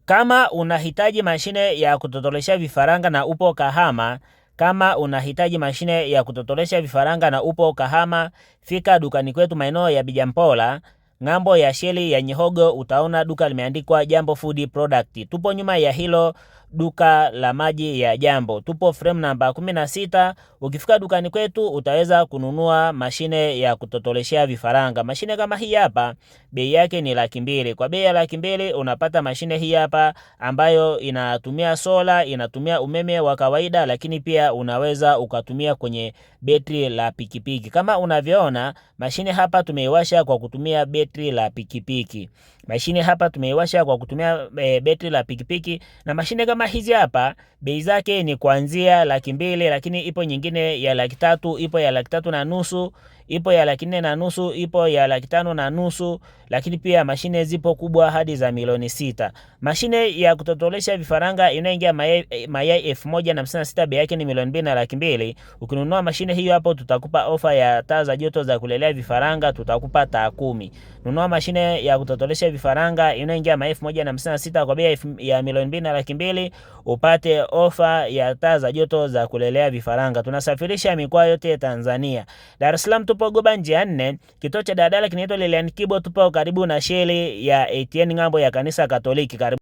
Kama unahitaji mashine ya kutotolesha vifaranga na upo Kahama, fika dukani kwetu maeneo ya Bijampola, ng'ambo ya sheli ya Nyihogo. Utaona duka limeandikwa Jambo Food Product. Tupo nyuma ya hilo duka la maji ya Jambo. Tupo frame namba 16. Ukifika dukani kwetu utaweza kununua mashine ya kutotoleshea vifaranga. Mashine kama hii hapa bei yake ni 200,000. Kwa bei ya 200,000 unapata mashine hii hapa ambayo inatumia sola, inatumia umeme wa kawaida, lakini pia unaweza ukatumia kwenye betri la pikipiki. Kama unavyoona mashine hapa tumeiwasha kwa kutumia betri la pikipiki. Na mashine kama hizi hapa bei zake ni kuanzia 200,000, lakini ipo nyingine ya 300,000, ipo ya 350,000, ipo ya 450,000, ipo ya 550,000, lakini pia mashine zipo kubwa hadi za milioni 6. Mashine ya kutotolesha vifaranga inayoingia mayai 1056 bei yake ni 2,200,000. Ukinunua mashine hiyo hapo tutakupa ofa ya taa za joto za kulelea vifaranga, tutakupa taa 10. Nunua mashine ya kutotolesha vifaranga inayoingia mayai 1056 kwa bei ya 2,200,000 upate ofa ya taa za joto za kulelea vifaranga. Tunasafirisha mikoa yote Tanzania. Dar es Salaam tupo Goba njia 4, kituo cha daladala kinaitwa Lilian Kibo, tupo karibu na sheli ya ATN ng'ambo ya kanisa Katoliki.